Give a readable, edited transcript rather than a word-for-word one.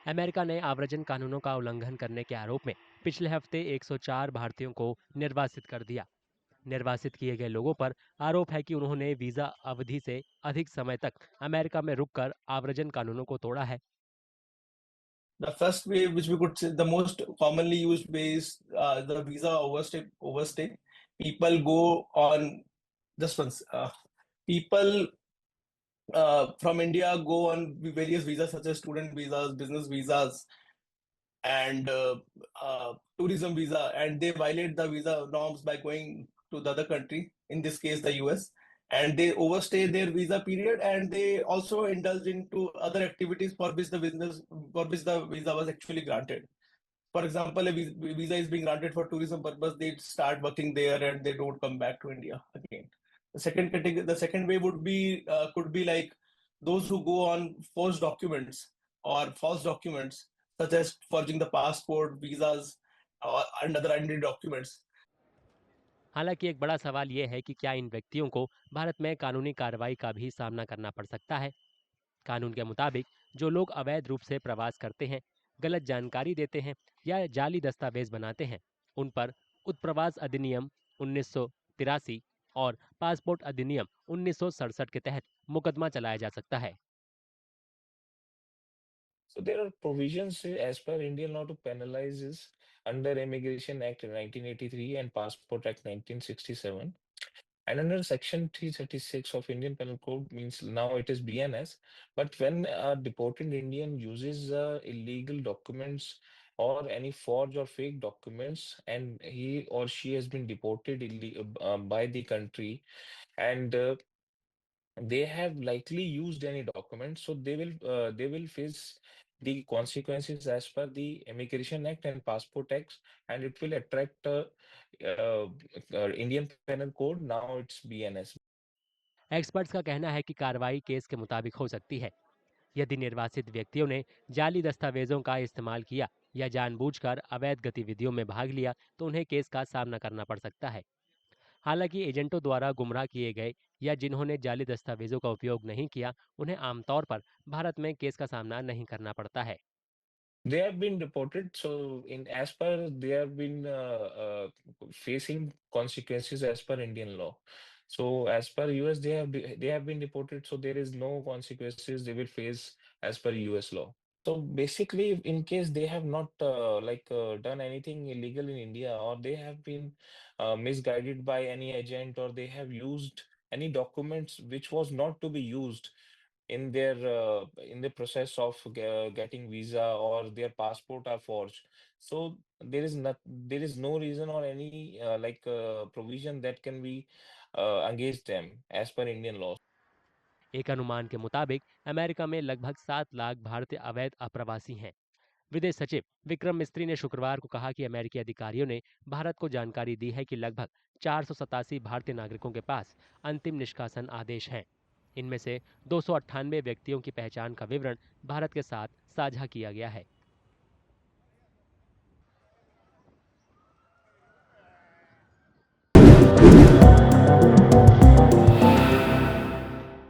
America ने आव्रजन कानूनों का उल्लंघन करने के आरोप में पिछले हफ्ते 104 भारतीयों को निर्वासित कर दिया। निर्वासित किए गए लोगों पर आरोप है कि उन्होंने वीजा अवधि से अधिक समय तक अमेरिका में रुककर आव्रजन कानूनों को तोड़ा है। The first way, which we could say the most commonly used way, is the visa overstay. Overstay. People go on just once. People from India go on various visas such as student visas, business visas, and tourism visa, and they violate the visa norms by going to the other country, in this case the US, and they overstay their visa period, and they also indulge into other activities for which the visa was actually granted. For example, a visa is being granted for tourism purpose, they start working there and they don't come back to India again. The second way would be could be like those who go on forged documents or false documents, such as forging the passport, visas, and other identity documents. हालांकि एक बड़ा सवाल ये है कि क्या इन व्यक्तियों को भारत में कानूनी कार्रवाई का भी सामना करना पड़ सकता है। कानून के मुताबिक जो लोग अवैध रूप से प्रवास करते हैं, गलत जानकारी देते हैं या जाली दस्तावेज बनाते हैं, उन पर उत्प्रवास अधिनियम 1983 और पासपोर्ट अधिनियम 1967 के तहत मुकदमा चलाया जा सकता है। So there are provisions as per Indian law to penalize is under Immigration Act 1983 and Passport Act 1967. And under Section 336 of Indian Penal Code means now it is BNS. But when a deported Indian uses illegal documents or any forged or fake documents, and he or she has been deported by the country, and they have likely used any documents, so they will face the consequences as per the Immigration Act and Passport Act, and it will attract uh, Indian Penal Code. Now it's BNS. Experts का कहना है कि कार्रवाई case के मुताबिक हो सकती है। यदि निर्वासित व्यक्तियों ने जाली दस्तावेजों का इस्तेमाल किया या जानबूझकर अवैध गतिविधियों में भाग लिया तो उन्हें केस का सामना करना पड़ सकता है। हालांकि एजेंटों द्वारा गुमराह किए गए या जिन्होंने जाली दस्तावेजों का उपयोग नहीं किया, उन्हें आमतौर पर भारत में केस का सामना नहीं करना पड़ता है। They have been deported, so in as per they have been facing consequences as per Indian law. So as per US, they have been deported, so there is no consequences they will face as per US law. So basically, in case they have not done anything illegal in India, or they have been misguided by any agent, or they have used any documents which was not to be used in the process of getting visa, or their passport are forged, so there is no reason or any provision that can be against them as per Indian law. एक अनुमान के मुताबिक America में लगभग 7 लाख भारतीय अवैध अप्रवासी हैं। विदेश सचिव विक्रम मिस्त्री ने शुक्रवार को कहा कि अमेरिकी अधिकारियों ने भारत को जानकारी दी है कि लगभग 487 भारतीय नागरिकों के पास अंतिम निष्कासन आदेश हैं। इनमें से 298 व्यक्तियों की पहचान का विवरण भारत के साथ साझा किया गया है।